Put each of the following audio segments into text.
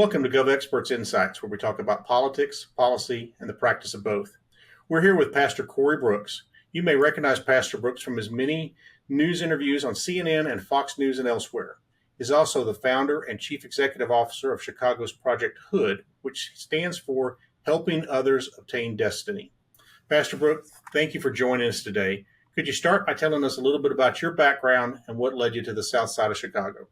Welcome to GovExperts Insights, where we talk about politics, policy, and the practice of both. We're here with Pastor Corey Brooks. You may recognize Pastor Brooks from his many news interviews on CNN and Fox News and elsewhere. He's also the founder and chief executive officer of Chicago's Project H.O.O.D, which stands for Helping Others Obtain Destiny. Pastor Brooks, thank you for joining us today. Could you start by telling us a little bit about your background and what led you to the south side of Chicago?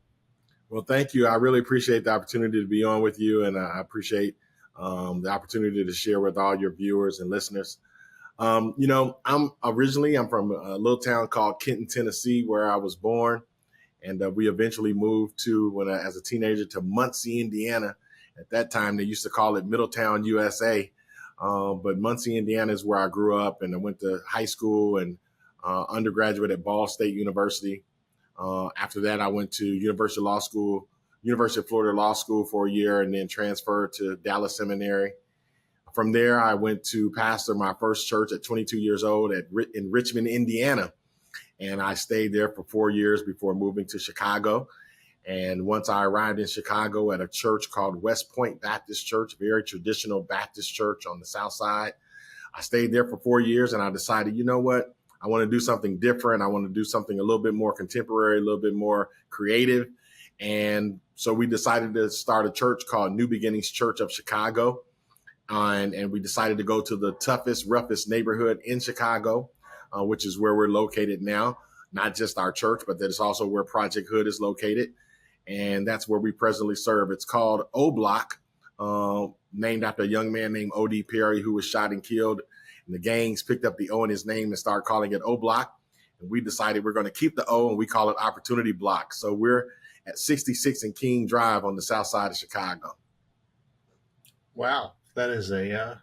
Well, thank you. I really appreciate the opportunity to be on with you, and I appreciate the opportunity to share with all your viewers and listeners. I'm from a little town called Kenton, Tennessee, where I was born, and we eventually moved as a teenager to Muncie, Indiana. At that time, they used to call it Middletown, USA, but Muncie, Indiana is where I grew up, and I went to high school and undergraduate at Ball State University. After that, I went to University of Florida Law School for a year, and then transferred to Dallas Seminary. From there, I went to pastor my first church at 22 years old in Richmond, Indiana. And I stayed there for 4 years before moving to Chicago. And once I arrived in Chicago at a church called West Point Baptist Church, very traditional Baptist church on the south side, I stayed there for 4 years, and I decided, you know what? I want to do something different. I want to do something a little bit more contemporary, a little bit more creative. And so we decided to start a church called New Beginnings Church of Chicago. And we decided to go to the toughest, roughest neighborhood in Chicago, which is where we're located now. Not just our church, but that's also where Project H.O.O.D is located. And that's where we presently serve. It's called O Block, named after a young man named O.D. Perry, who was shot and killed. And the gangs picked up the O in his name and started calling it O Block. And we decided we're going to keep the O and we call it Opportunity Block. So we're at 66 and King Drive on the south side of Chicago. Wow, that is a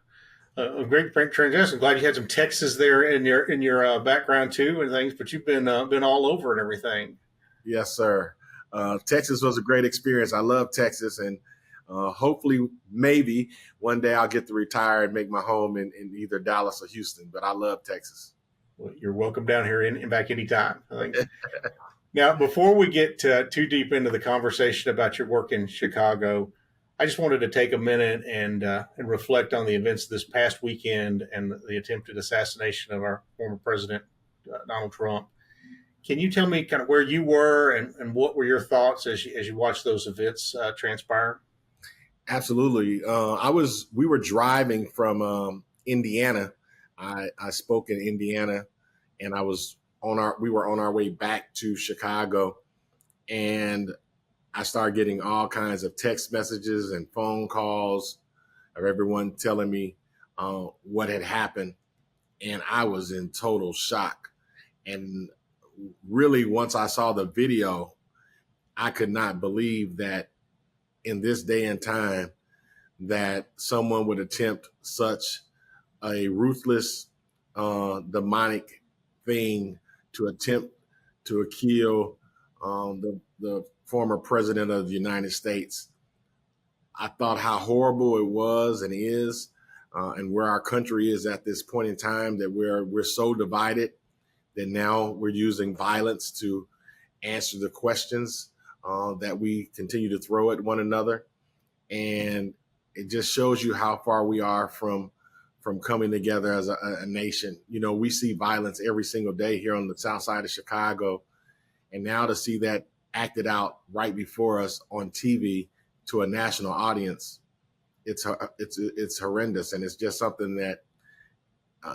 great transition. Glad you had some Texas there in your background too and things, but you've been all over and everything. Yes, sir. Texas was a great experience. I love Texas, and hopefully, maybe one day I'll get to retire and make my home in either Dallas or Houston. But I love Texas. Well, you're welcome down here and back anytime, I think. Now, before we get too deep into the conversation about your work in Chicago, I just wanted to take a minute and reflect on the events this past weekend and the attempted assassination of our former president, Donald Trump. Can you tell me kind of where you were and what were your thoughts as you watched those events transpire? Absolutely. We were driving from Indiana. I spoke in Indiana, and we were on our way back to Chicago, and I started getting all kinds of text messages and phone calls of everyone telling me what had happened. And I was in total shock. And really, once I saw the video, I could not believe that in this day and time that someone would attempt such a ruthless, demonic thing to attempt to kill the former president of the United States. I thought how horrible it was and is, and where our country is at this point in time, that we're so divided that now we're using violence to answer the questions that we continue to throw at one another. And it just shows you how far we are from coming together as a nation. You know, we see violence every single day here on the south side of Chicago. And now to see that acted out right before us on TV to a national audience, it's horrendous. And it's just something that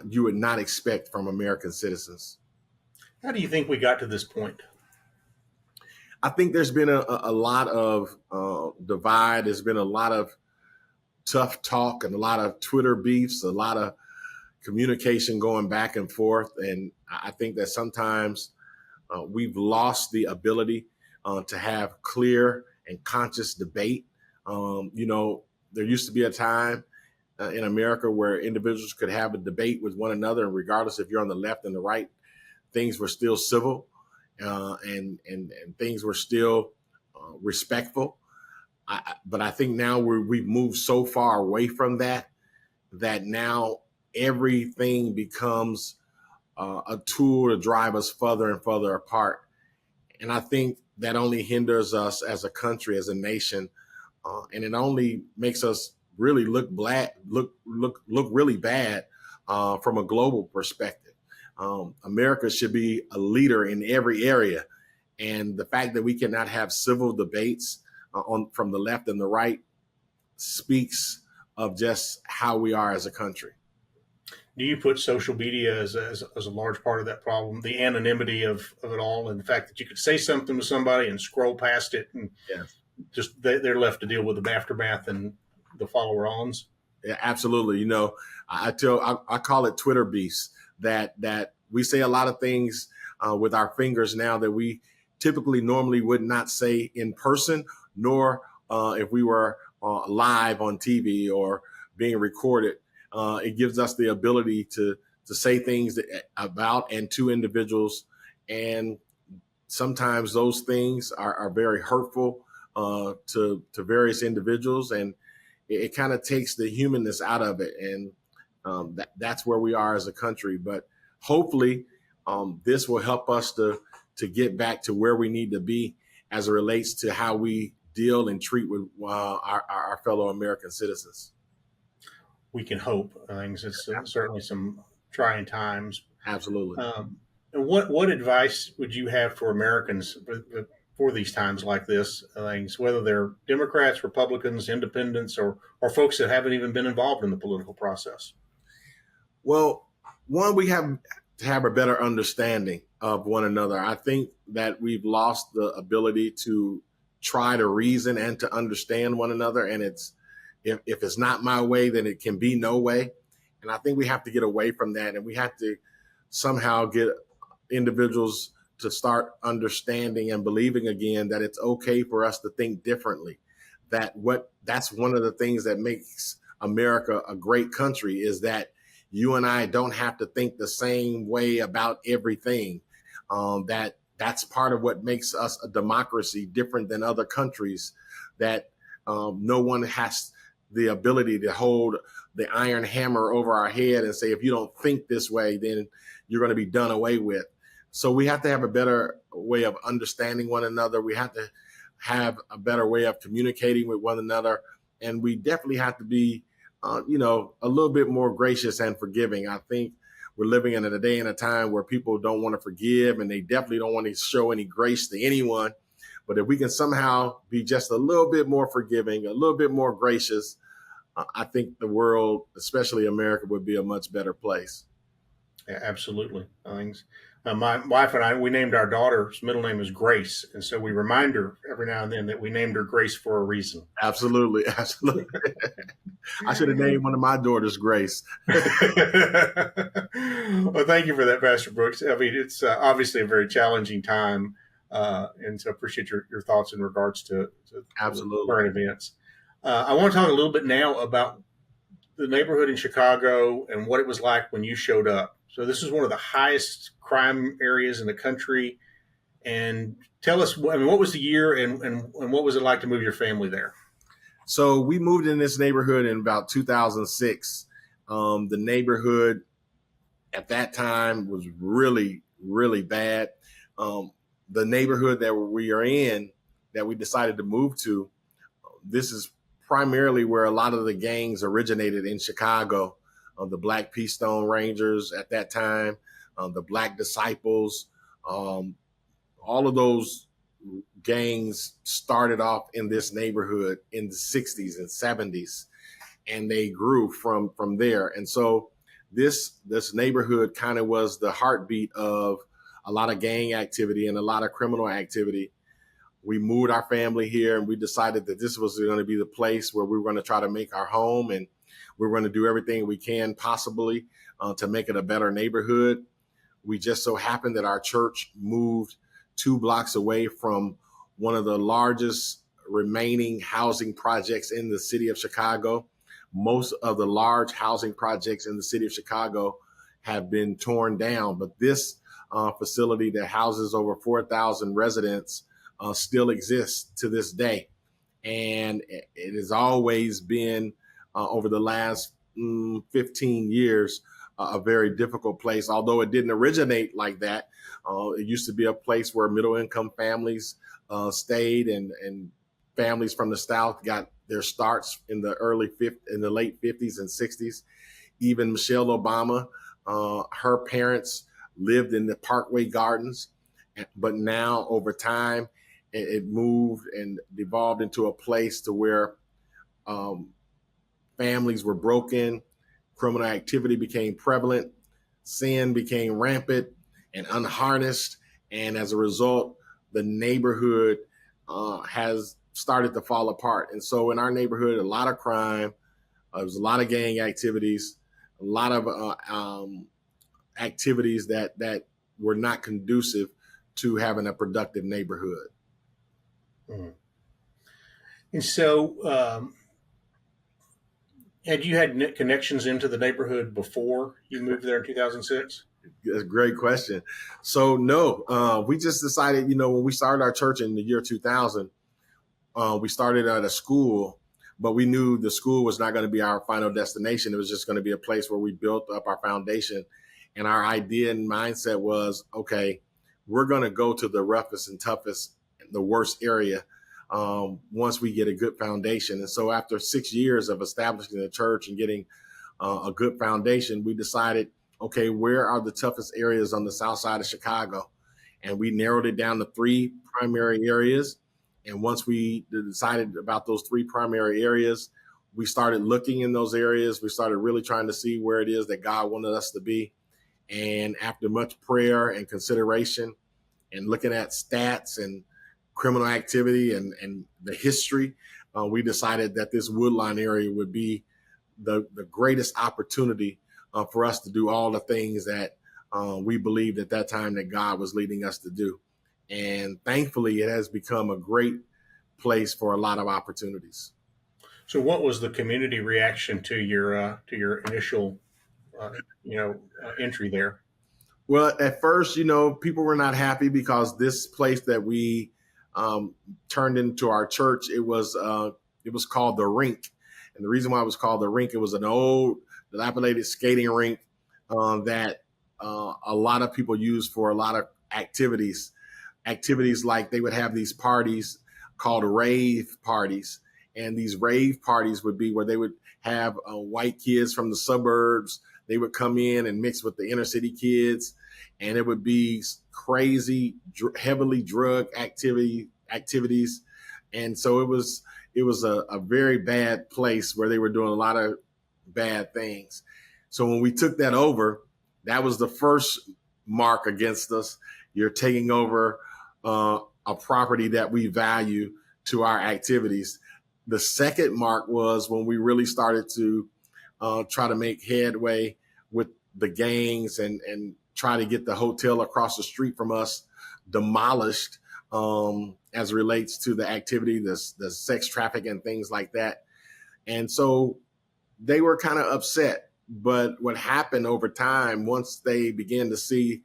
you would not expect from American citizens. How do you think we got to this point? I think there's been a lot of divide. There's been a lot of tough talk and a lot of Twitter beefs, a lot of communication going back and forth. And I think that sometimes we've lost the ability to have clear and conscious debate. There used to be a time in America where individuals could have a debate with one another, and regardless if you're on the left and the right, things were still civil and things were still respectful. But I think now we've moved so far away from that now everything becomes a tool to drive us further and further apart. And I think that only hinders us as a country, as a nation, and it only makes us really look really bad from a global perspective. America should be a leader in every area, and the fact that we cannot have civil debates from the left and the right speaks of just how we are as a country. Do you put social media as a large part of that problem? The anonymity of it all, and the fact that you could say something to somebody and scroll past it, and Yes. just they're left to deal with the aftermath and the follow-ons. Yeah, absolutely. You know, I call it Twitter beefs. That we say a lot of things with our fingers now that we typically normally would not say in person, nor if we were live on TV or being recorded. It gives us the ability to say things about and to individuals, and sometimes those things are very hurtful to various individuals, and it kind of takes the humanness out of it, and that's where we are as a country. But hopefully, this will help us to get back to where we need to be as it relates to how we deal and treat with our fellow American citizens. We can hope. Things it's certainly some trying times. Absolutely. And what advice would you have for Americans for these times like this? Things, whether they're Democrats, Republicans, Independents, or folks that haven't even been involved in the political process? Well, one, we have to have a better understanding of one another. I think that we've lost the ability to try to reason and to understand one another. And if it's not my way, then it can be no way. And I think we have to get away from that. And we have to somehow get individuals to start understanding and believing again that it's okay for us to think differently. That's one of the things that makes America a great country, is that you and I don't have to think the same way about everything. That's part of what makes us a democracy, different than other countries, that no one has the ability to hold the iron hammer over our head and say, if you don't think this way, then you're going to be done away with. So we have to have a better way of understanding one another. We have to have a better way of communicating with one another. And we definitely have to be, a little bit more gracious and forgiving. I think we're living in a day and a time where people don't want to forgive, and they definitely don't want to show any grace to anyone. But if we can somehow be just a little bit more forgiving, a little bit more gracious, I think the world, especially America, would be a much better place. Yeah, absolutely. Things. My wife and I, we named our daughter's middle name is Grace, and so we remind her every now and then that we named her Grace for a reason. Absolutely, absolutely. I should have named one of my daughters Grace. Well, thank you for that, Pastor Brooks. I mean, it's obviously a very challenging time, and so appreciate your thoughts in regards to Absolutely. current events. I want to talk a little bit now about the neighborhood in Chicago and what it was like when you showed up. So this is one of the highest crime areas in the country. And tell us, I mean, what was the year and what was it like to move your family there? So we moved in this neighborhood in about 2006. The neighborhood at that time was really, really bad. The neighborhood that we are in, that we decided to move to, this is primarily where a lot of the gangs originated in Chicago. The Black Pea Stone Rangers at that time, the Black Disciples, all of those gangs started off in this neighborhood in the 60s and 70s, and they grew from there. And so this neighborhood kind of was the heartbeat of a lot of gang activity and a lot of criminal activity. We moved our family here, and we decided that this was going to be the place where we were going to try to make our home, and we were going to do everything we can possibly to make it a better neighborhood. We just so happened that our church moved 2 blocks away from one of the largest remaining housing projects in the city of Chicago. Most of the large housing projects in the city of Chicago have been torn down, but this facility that houses over 4,000 residents still exists to this day. And it has always been, over the last 15 years, a very difficult place. Although it didn't originate like that, it used to be a place where middle income families stayed, and families from the South got their starts in the in the late 50s and 60s. Even Michelle Obama, her parents lived in the Parkway Gardens, but now over time, it moved and devolved into a place to where um, families were broken, criminal activity became prevalent, sin became rampant and unharnessed, and as a result, the neighborhood has started to fall apart. And so, in our neighborhood, a lot of crime, there's a lot of gang activities, a lot of activities that were not conducive to having a productive neighborhood. Mm. And so, had you had connections into the neighborhood before you moved there in 2006? That's a great question. So no, we just decided, when we started our church in the year 2000, we started at a school, but we knew the school was not going to be our final destination. It was just going to be a place where we built up our foundation. And our idea and mindset was, okay, we're going to go to the roughest and toughest, the worst area once we get a good foundation. And so after 6 years of establishing the church and getting a good foundation, we decided, okay, where are the toughest areas on the south side of Chicago? And we narrowed it down to 3 primary areas. And once we decided about those 3 primary areas, we started looking in those areas. We started really trying to see where it is that God wanted us to be. And after much prayer and consideration and looking at stats and criminal activity and the history, we decided that this Woodline area would be the greatest opportunity for us to do all the things that we believed at that time that God was leading us to do. And thankfully, it has become a great place for a lot of opportunities. So, what was the community reaction to your initial, entry there? Well, at first, people were not happy because this place that we turned into our church, it was called the Rink. And the reason why it was called the Rink, it was an old, dilapidated skating rink that a lot of people used for a lot of activities. Activities like they would have these parties called rave parties. And these rave parties would be where they would have white kids from the suburbs. They would come in and mix with the inner city kids. And it would be crazy, heavily drug activities. And so it was a very bad place where they were doing a lot of bad things. So when we took that over, that was the first mark against us. You're taking over a property that we value to our activities. The second mark was when we really started to try to make headway with the gangs and try to get the hotel across the street from us demolished as it relates to the activity, the sex trafficking and things like that. And so they were kind of upset. But what happened over time, once they began to see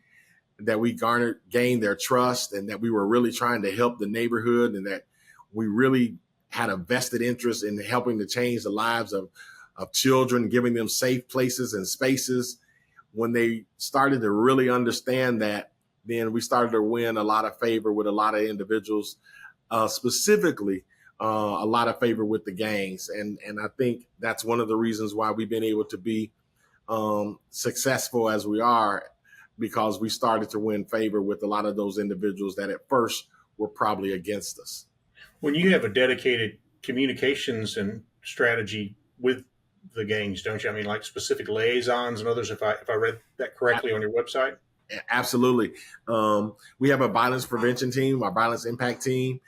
that we gained their trust and that we were really trying to help the neighborhood and that we really had a vested interest in helping to change the lives of children, giving them safe places and spaces. When they started to really understand that, then we started to win a lot of favor with a lot of individuals, specifically a lot of favor with the gangs. And I think that's one of the reasons why we've been able to be successful as we are, because we started to win favor with a lot of those individuals that at first were probably against us. When you have a dedicated communications and strategy with the gangs, don't you? I mean, like specific liaisons and others, if I read that correctly on your website? Absolutely. We have a violence prevention team, our violence impact team,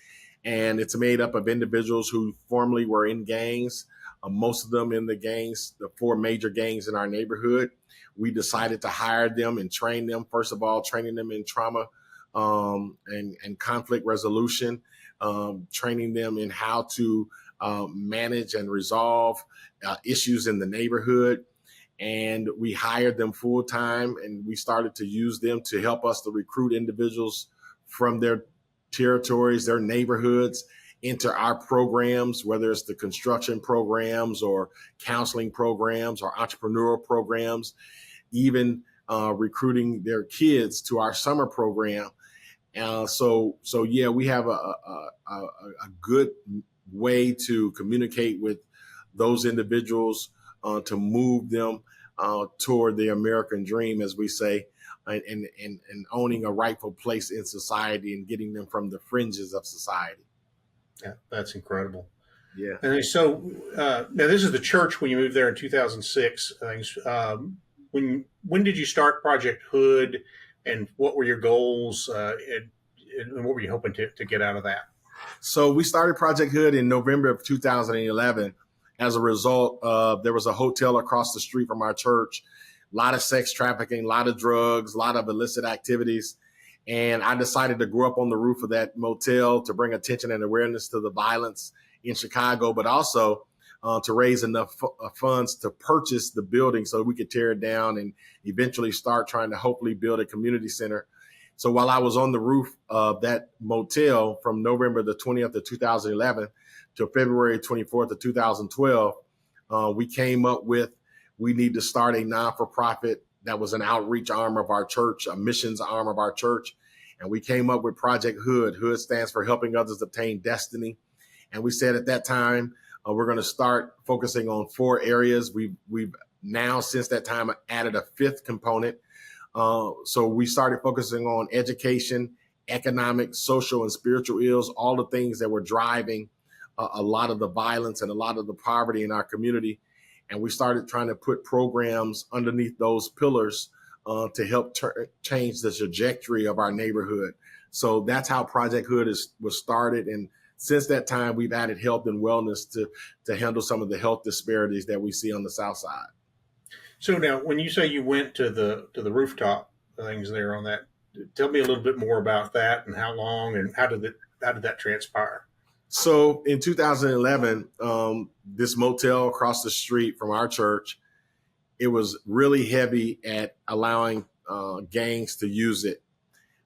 and it's made up of individuals who formerly were in gangs, most of them in the gangs, the 4 major gangs in our neighborhood. We decided to hire them and train them, first of all, training them in trauma and conflict resolution, training them in how to manage and resolve issues in the neighborhood. And we hired them full time, and we started to use them to help us to recruit individuals from their territories, their neighborhoods, into our programs, whether it's the construction programs or counseling programs or entrepreneurial programs, even recruiting their kids to our summer program. So yeah, we have a good way to communicate with those individuals to move them toward the American dream, as we say, and owning a rightful place in society and getting them from the fringes of society. Yeah, that's incredible. Yeah. And so now this is the church when you moved there in 2006. When did you start Project Hood, and what were your goals, and what were you hoping to get out of that? So we started Project Hood in November of 2011. As a result, there was a hotel across the street from our church, a lot of sex trafficking, a lot of drugs, a lot of illicit activities. And I decided to grow up on the roof of that motel to bring attention and awareness to the violence in Chicago, but also to raise enough funds to purchase the building so we could tear it down and eventually start trying to hopefully build a community center. So while I was on the roof of that motel from November the 20th of 2011 to February 24th of 2012, we came up with, we need to start a non-for-profit that was an outreach arm of our church, a missions arm of our church. And we came up with Project Hood. Hood stands for Helping Others Obtain Destiny. And we said at that time, we're going to start focusing on 4 areas. We've now, since that time, added a 5th component. So we started focusing on education, economic, social, and spiritual ills, all the things that were driving a lot of the violence and a lot of the poverty in our community. And we started trying to put programs underneath those pillars to help change the trajectory of our neighborhood. So that's how Project Hood was started. And since that time, we've added health and wellness to handle some of the health disparities that we see on the South Side. So now, when you say you went to the rooftop things there on that, tell me a little bit more about that and how long and how did that transpire? So in 2011, this motel across the street from our church, it was really heavy at allowing gangs to use it.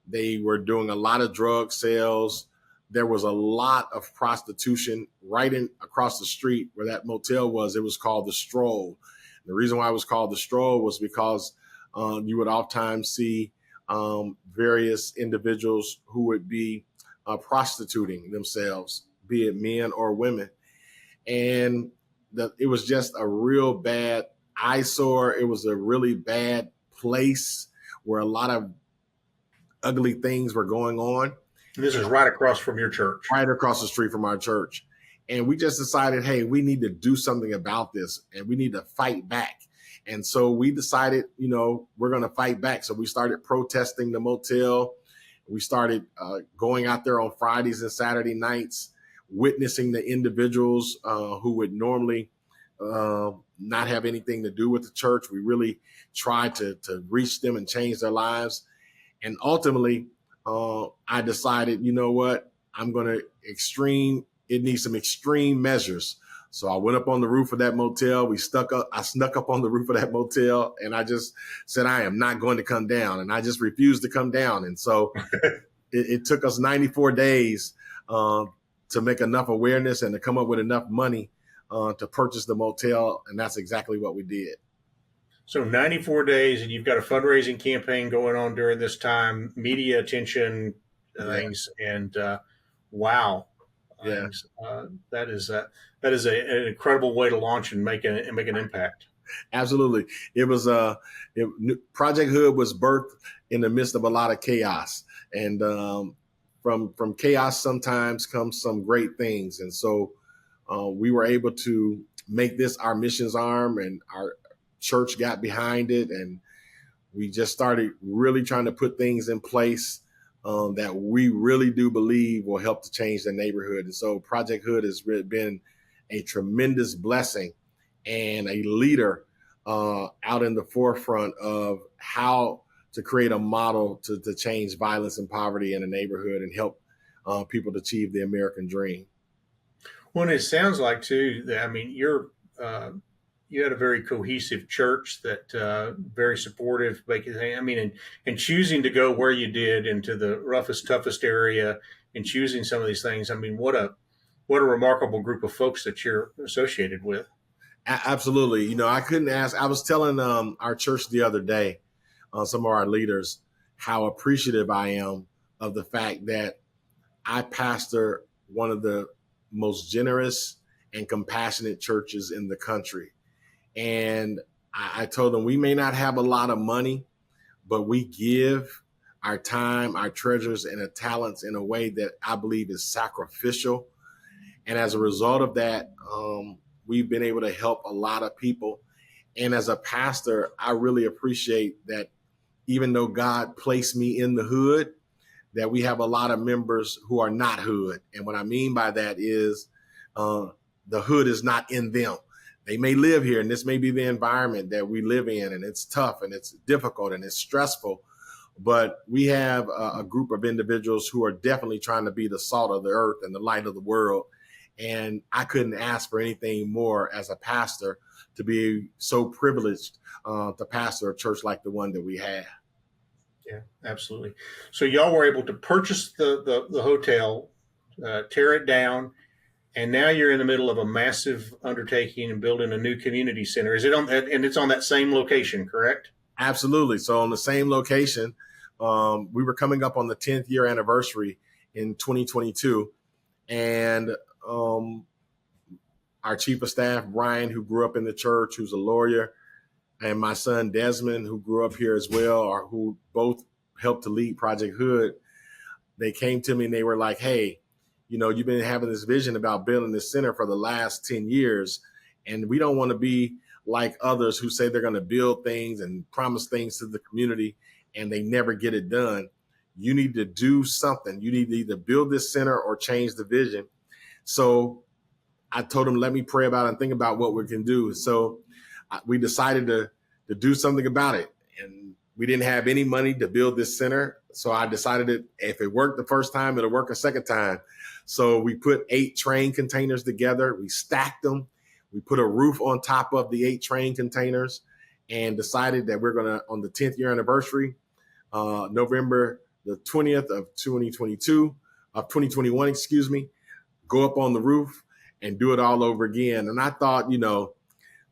They were doing a lot of drug sales. There was a lot of prostitution right in across the street where that motel was. It was called the Stroll. The reason why it was called the Stroll was because you would oftentimes see various individuals who would be prostituting themselves, be it men or women. And it was just a real bad eyesore. It was a really bad place where a lot of ugly things were going on. And this is right across from your church. Right across the street from our church. And we just decided, hey, we need to do something about this and we need to fight back. And so we decided, we're going to fight back. So we started protesting the motel. We started going out there on Fridays and Saturday nights, witnessing the individuals who would normally not have anything to do with the church. We really tried to reach them and change their lives. And ultimately, I decided, you know what, it needs some extreme measures. So I went up on the roof of that motel. I snuck up on the roof of that motel and I just said, I am not going to come down. And I just refused to come down. And so it took us 94 days to make enough awareness and to come up with enough money to purchase the motel. And that's exactly what we did. So 94 days, and you've got a fundraising campaign going on during this time, media attention things, and wow, yeah, that is an incredible way to launch and make an impact. Absolutely, it was Project Hood was birthed in the midst of a lot of chaos, and from chaos sometimes comes some great things, and so we were able to make this our missions arm, and our church got behind it, and we just started really trying to put things in place that we really do believe will help to change the neighborhood. And so Project Hood has been a tremendous blessing and a leader out in the forefront of how to create a model to change violence and poverty in a neighborhood and help people to achieve the American dream. Well, and it sounds like too that you had a very cohesive church that very supportive. And choosing to go where you did into the roughest, toughest area, and choosing some of these things. I mean, what a remarkable group of folks that you're associated with. Absolutely. I couldn't ask. I was telling our church the other day, some of our leaders, how appreciative I am of the fact that I pastor one of the most generous and compassionate churches in the country. And I told them we may not have a lot of money, but we give our time, our treasures, and our talents in a way that I believe is sacrificial. And as a result of that, we've been able to help a lot of people. And as a pastor, I really appreciate that even though God placed me in the hood, that we have a lot of members who are not hood. And what I mean by that is the hood is not in them. They may live here, and this may be the environment that we live in, and it's tough and it's difficult and it's stressful. But we have a group of individuals who are definitely trying to be the salt of the earth and the light of the world. And I couldn't ask for anything more as a pastor to be so privileged to pastor a church like the one that we have. Yeah, absolutely. So y'all were able to purchase the hotel, tear it down, and now you're in the middle of a massive undertaking and building a new community center. Is it on? And it's on that same location, correct? Absolutely. So on the same location, we were coming up on the 10th year anniversary in 2022, and our chief of staff, Brian, who grew up in the church, who's a lawyer, and my son, Desmond, who grew up here as well, or who both helped to lead Project Hood, they came to me and they were like, hey, you know, you've been having this vision about building this center for the last 10 years, and we don't want to be like others who say they're going to build things and promise things to the community and they never get it done. You need to do something. You need to either build this center or change the vision. So I told him, let me pray about it and think about what we can do. So we decided to do something about it. And we didn't have any money to build this center. So I decided that if it worked the first time, it'll work a second time. So we put 8 train containers together. We stacked them. We put a roof on top of the 8 train containers and decided that we're going to, on the 10th year anniversary, November the 20th of 2021, excuse me, go up on the roof and do it all over again. And I thought, you know,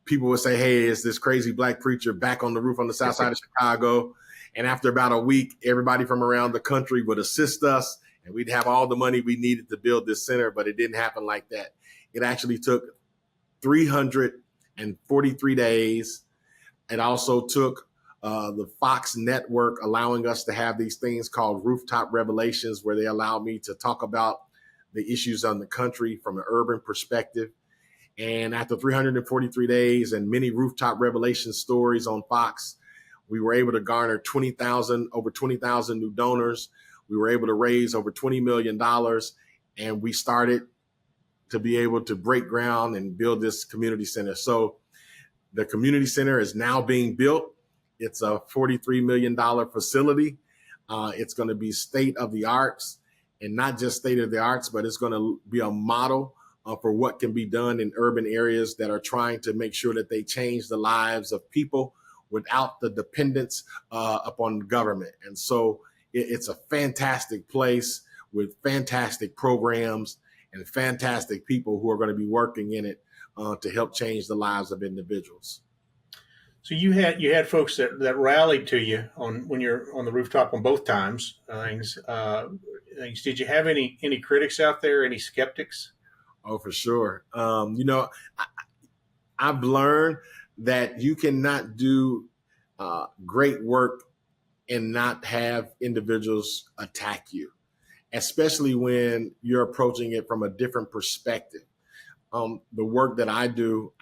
people would say, hey, it's this crazy black preacher back on the roof on the south side of Chicago. And after about a week, everybody from around the country would assist us and we'd have all the money we needed to build this center. But it didn't happen like that. It actually took 343 days. It also took the Fox network allowing us to have these things called Rooftop Revelations, where they allowed me to talk about the issues on the country from an urban perspective. And after 343 days and many Rooftop Revelation stories on Fox, we were able to garner over 20,000 new donors. We were able to raise over $20 million. And we started to be able to break ground and build this community center. So the community center is now being built. It's a $43 million facility. It's going to be state of the arts, and not just state of the arts, but it's going to be a model for what can be done in urban areas that are trying to make sure that they change the lives of people without the dependence upon government. And so it's a fantastic place with fantastic programs and fantastic people who are going to be working in it to help change the lives of individuals. So you had folks that rallied to you on when you're on the rooftop on both times. Did you have any critics out there? Any skeptics? Oh, for sure. You know, I've learned that you cannot do great work and not have individuals attack you, especially when you're approaching it from a different perspective. The work that I do,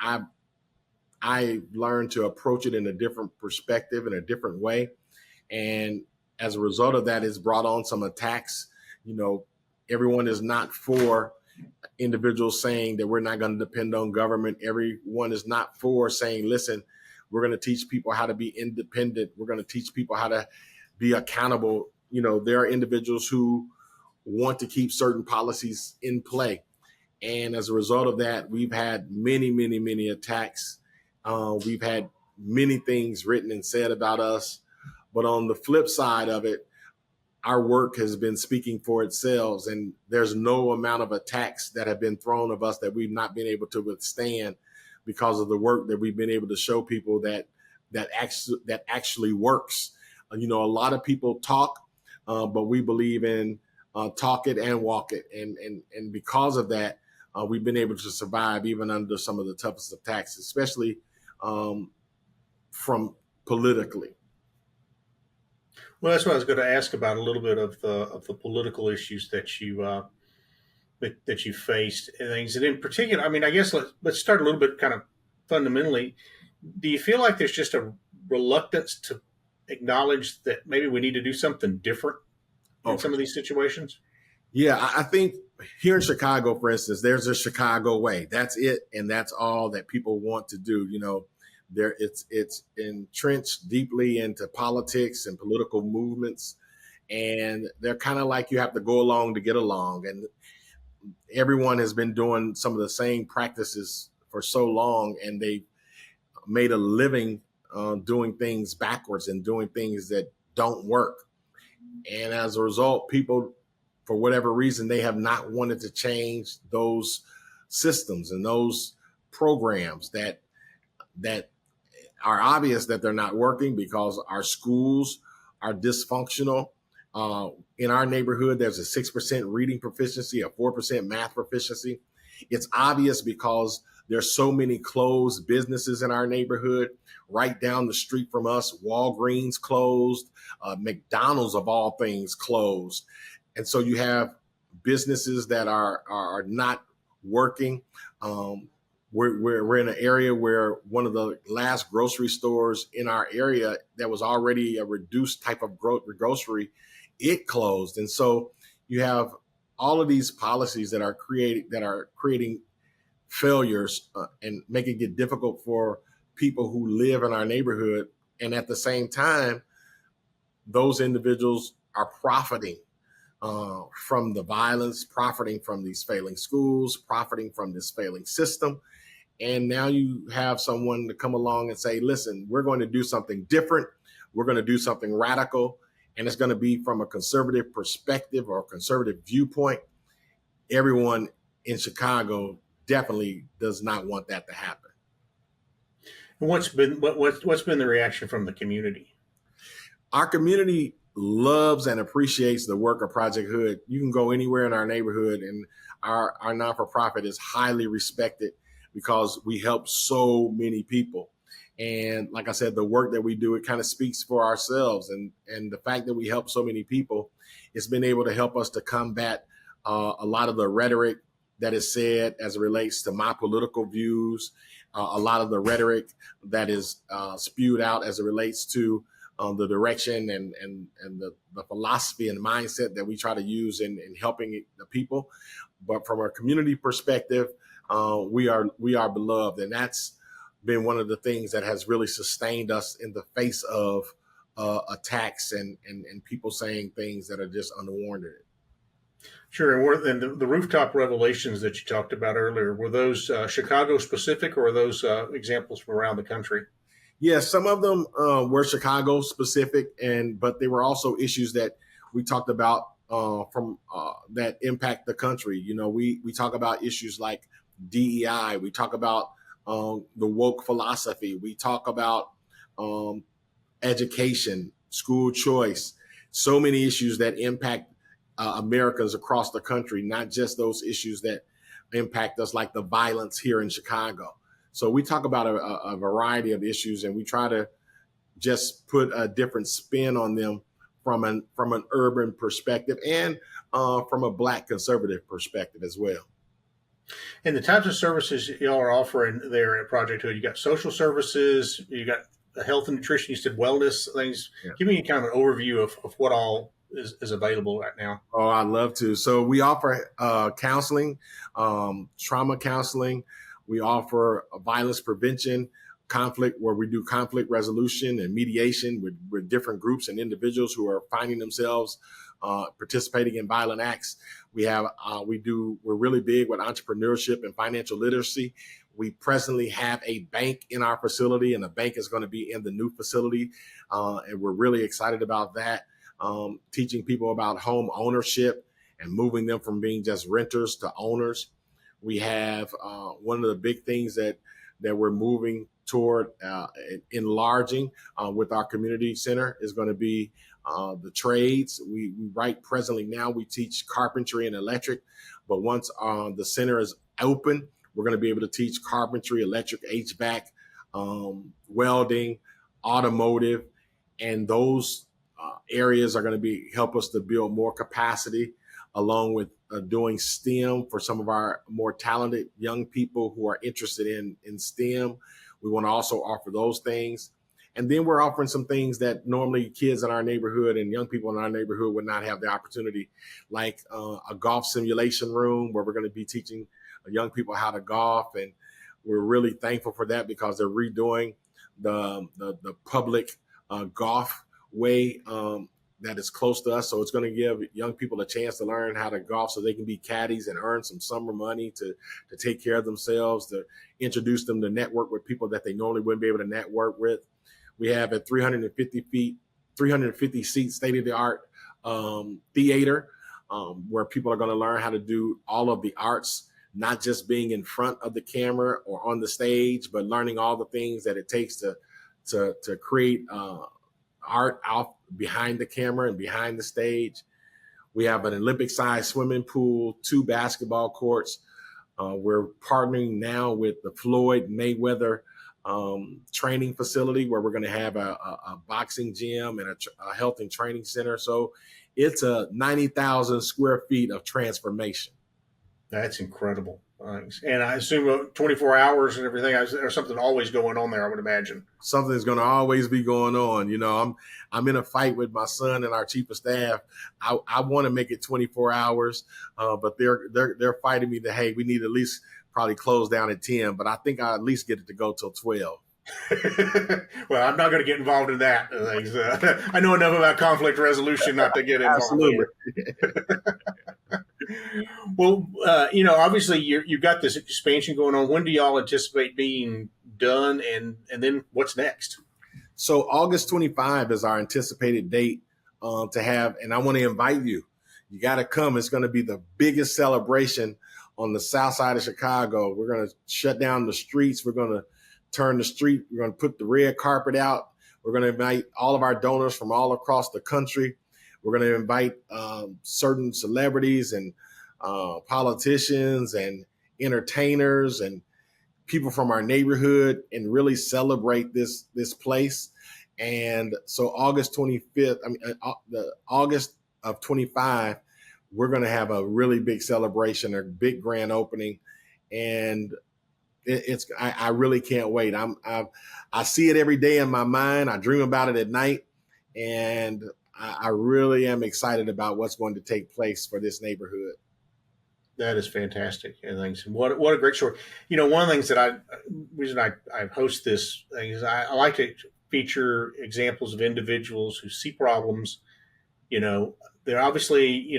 I learned to approach it in a different perspective, in a different way. And as a result of that, it's brought on some attacks. You know, everyone is not for individuals saying that we're not going to depend on government. Everyone is not for saying, listen, we're going to teach people how to be independent. We're going to teach people how to be accountable. You know, there are individuals who want to keep certain policies in play. And as a result of that, we've had many, many, many attacks. We've had many things written and said about us. But on the flip side of it, our work has been speaking for itself. And there's no amount of attacks that have been thrown of us that we've not been able to withstand because of the work that we've been able to show people that actually works. You know, a lot of people talk but we believe in talk it and walk it. And because of that, we've been able to survive even under some of the toughest attacks, especially from politically. Well, that's what I was going to ask about, a little bit of the political issues that you faced and things. And in particular, I mean, I guess let's start a little bit kind of fundamentally. Do you feel like there's just a reluctance to acknowledge that maybe we need to do something different in some of these situations? Yeah, I think here in Chicago, for instance, there's a Chicago way. That's it, and that's all that people want to do. You know, it's entrenched deeply into politics and political movements, and they're kind of like you have to go along to get along. And everyone has been doing some of the same practices for so long, and they made a living doing things backwards and doing things that don't work. And as a result, people, for whatever reason, they have not wanted to change those systems and those programs that are obvious that they're not working because our schools are dysfunctional. In our neighborhood, there's a 6% reading proficiency, a 4% math proficiency. It's obvious because there's so many closed businesses in our neighborhood. Right down the street from us, Walgreens closed, McDonald's of all things closed. And so you have businesses that are not working. We're in an area where one of the last grocery stores in our area that was already a reduced type of grocery, it closed. And so you have all of these policies that are creating failures and making it difficult for people who live in our neighborhood. And at the same time, those individuals are profiting from the violence, profiting from these failing schools, profiting from this failing system. And now you have someone to come along and say, listen, we're going to do something different. We're going to do something radical. And it's going to be from a conservative perspective or a conservative viewpoint. Everyone in Chicago definitely does not want that to happen. And what's been the reaction from the community? Our community loves and appreciates the work of Project H.O.O.D. You can go anywhere in our neighborhood, and our non-for-profit is highly respected because we help so many people. And like I said, the work that we do, it kind of speaks for ourselves. And the fact that we help so many people, it's been able to help us to combat a lot of the rhetoric that is said as it relates to my political views, a lot of the rhetoric that is spewed out as it relates to the direction and the philosophy and mindset that we try to use in helping the people. But from a community perspective, we are beloved. And that's been one of the things that has really sustained us in the face of attacks and people saying things that are just unwarranted. Sure. And the rooftop revelations that you talked about earlier, were those Chicago specific, or were those examples from around the country? Yeah, some of them were Chicago specific, but they were also issues that we talked about from that impact the country. You know, we talk about issues like DEI. We talk about the woke philosophy. We talk about education, school choice, so many issues that impact Americans across the country, not just those issues that impact us, like the violence here in Chicago. So we talk about a variety of issues, and we try to just put a different spin on them from an urban perspective and from a Black conservative perspective as well. And the types of services y'all are offering there at Project H.O.O.D, you got social services, you got health and nutrition, you said wellness things. Yeah. Give me kind of an overview of what all is available right now. Oh, I'd love to. So we offer counseling, trauma counseling. We offer violence prevention, conflict, where we do conflict resolution and mediation with different groups and individuals who are finding themselves participating in violent acts. We're really big with entrepreneurship and financial literacy. We presently have a bank in our facility, and the bank is going to be in the new facility. And we're really excited about that. Teaching people about home ownership and moving them from being just renters to owners. We have one of the big things that we're moving toward enlarging with our community center is going to be the trades. We right presently now we teach carpentry and electric, but once the center is open, we're going to be able to teach carpentry, electric, HVAC, welding, automotive, and those areas are going to be help us to build more capacity, along with doing STEM for some of our more talented young people who are interested in STEM. We want to also offer those things. And then we're offering some things that normally kids in our neighborhood and young people in our neighborhood would not have the opportunity, like a golf simulation room where we're going to be teaching young people how to golf. And we're really thankful for that because they're redoing the public golf way that is close to us. So it's going to give young people a chance to learn how to golf so they can be caddies and earn some summer money to take care of themselves, to introduce them to network with people that they normally wouldn't be able to network with. We have a 350 seat state-of-the-art theater where people are going to learn how to do all of the arts, not just being in front of the camera or on the stage, but learning all the things that it takes to create art out behind the camera and behind the stage. We have an Olympic-sized swimming pool, 2 basketball courts. We're partnering now with the Floyd Mayweather training facility where we're going to have a boxing gym and a health and training center. So it's a 90,000 square feet of transformation. That's incredible. And I assume 24 hours and everything, there's something always going on there, I would imagine. Something's going to always be going on. You know, I'm in a fight with my son and our chief of staff. I want to make it 24 hours, but they're fighting me that, hey, we need at least probably close down at 10, but I think I at least get it to go till 12. Well, I'm not going to get involved in that. I know enough about conflict resolution not to get involved. Absolutely. Well, obviously you've got this expansion going on. When do y'all anticipate being done, and then what's next? So August 25 is our anticipated date to have, and I want to invite you. You got to come. It's going to be the biggest celebration on the south side of Chicago. We're going to shut down the streets. We're going to turn the street. We're going to put the red carpet out. We're going to invite all of our donors from all across the country. We're going to invite certain celebrities and politicians and entertainers and people from our neighborhood and really celebrate this place. And so August 25th, the August of 25, we're going to have a really big celebration, a big grand opening. And I really can't wait. I see it every day in my mind. I dream about it at night. And I really am excited about what's going to take place for this neighborhood. That is fantastic. And what a great story. One of the things that reason I host this thing is I like to feature examples of individuals who see problems. They're obviously,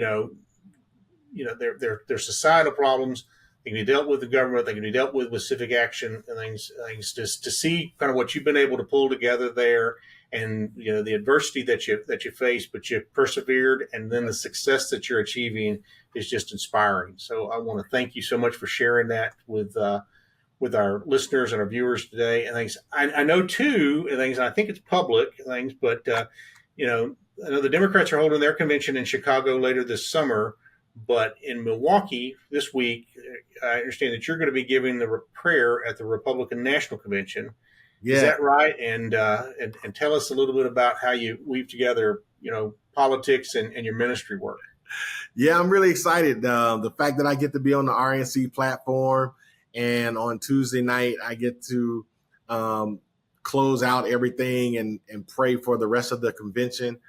they're societal problems. They can be dealt with the government. They can be dealt with civic action and things. Just to see kind of what you've been able to pull together there, and the adversity that you face, but you persevered, and then the success that you're achieving is just inspiring. So I want to thank you so much for sharing that with our listeners and our viewers today. And things I know too, and things I think it's public things, but I know the Democrats are holding their convention in Chicago later this summer. But in Milwaukee this week, I understand that you're going to be giving the prayer at the Republican National Convention. Yeah. Is that right? And tell us a little bit about how you weave together, politics and your ministry work. Yeah, I'm really excited. The fact that I get to be on the RNC platform, and on Tuesday night I get to close out everything and pray for the rest of the convention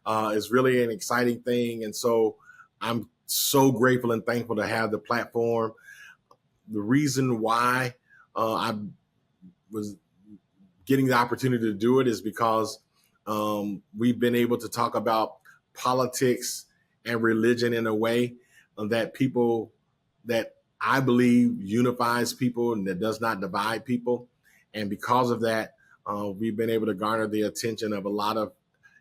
is really an exciting thing. And so I'm so grateful and thankful to have the platform. The reason why I was getting the opportunity to do it is because we've been able to talk about politics and religion in a way that I believe unifies people and that does not divide people. And because of that, we've been able to garner the attention of a lot of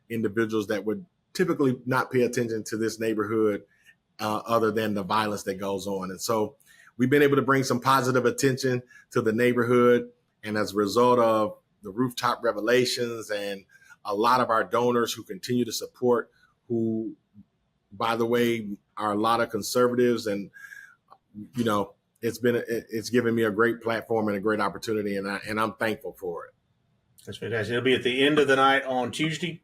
individuals that would typically not pay attention to this neighborhood other than the violence that goes on. And so we've been able to bring some positive attention to the neighborhood And as a result of the rooftop revelations and a lot of our donors who continue to support, who, by the way, are a lot of conservatives, and it's given me a great platform and a great opportunity, and I'm thankful for it. That's fantastic. It'll be at the end of the night on Tuesday.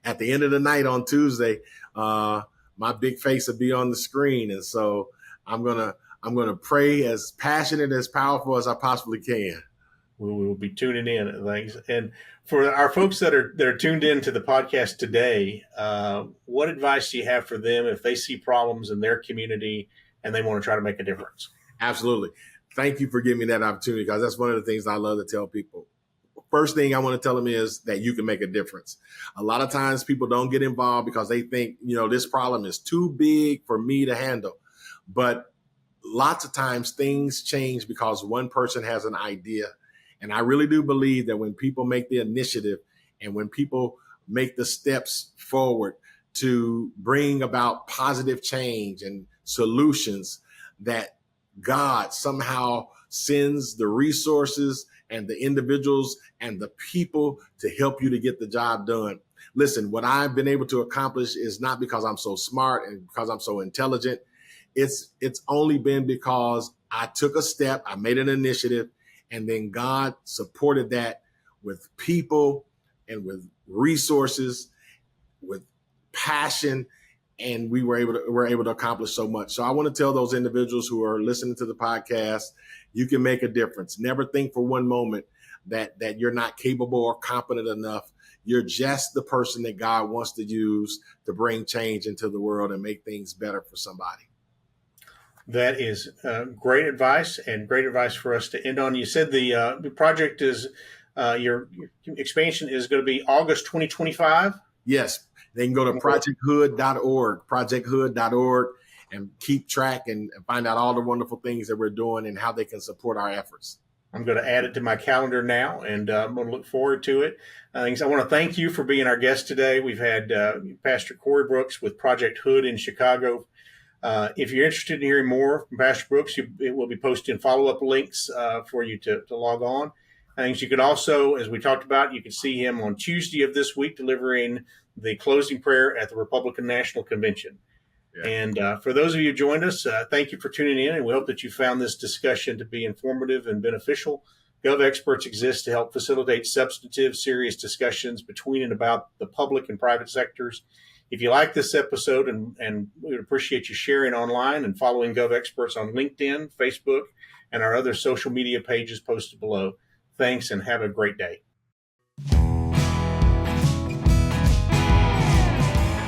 At the end of the night on Tuesday, my big face will be on the screen, and so I'm gonna pray as passionate, as powerful as I possibly can. We will be tuning in at things. And for our folks that are tuned in to the podcast today, what advice do you have for them if they see problems in their community and they want to try to make a difference? Absolutely. Thank you for giving me that opportunity, because that's one of the things I love to tell people. First thing I want to tell them is that you can make a difference. A lot of times people don't get involved because they think, this problem is too big for me to handle. But lots of times things change because one person has an idea. And I really do believe that when people make the initiative and when people make the steps forward to bring about positive change and solutions, that God somehow sends the resources and the individuals and the people to help you to get the job done. Listen, what I've been able to accomplish is not because I'm so smart and because I'm so intelligent. It's only been because I took a step, I made an initiative, and then God supported that with people and with resources, with passion, and we're able to accomplish so much. So I want to tell those individuals who are listening to the podcast, you can make a difference. Never think for one moment that you're not capable or competent enough. You're just the person that God wants to use to bring change into the world and make things better for somebody. That is great advice, and great advice for us to end on. You said the project is, your expansion is going to be August 2025? Yes. They can go to projecthood.org, and keep track and find out all the wonderful things that we're doing and how they can support our efforts. I'm going to add it to my calendar now, and I'm going to look forward to it. I want to thank you for being our guest today. We've had Pastor Corey Brooks with Project H.O.O.D in Chicago. If you're interested in hearing more from Pastor Brooks, it will be posting follow-up links for you to log on. You could also, as we talked about, you can see him on Tuesday of this week delivering the closing prayer at the Republican National Convention. Yeah. And for those of you who joined us, thank you for tuning in, and we hope that you found this discussion to be informative and beneficial. GovExperts exists to help facilitate substantive, serious discussions between and about the public and private sectors. If you like this episode, and we would appreciate you sharing online and following GovExperts on LinkedIn, Facebook, and our other social media pages posted below. Thanks, and have a great day.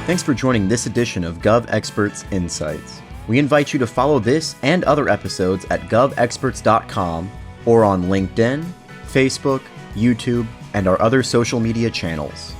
Thanks for joining this edition of GovExperts Insights. We invite you to follow this and other episodes at govexperts.com or on LinkedIn, Facebook, YouTube, and our other social media channels.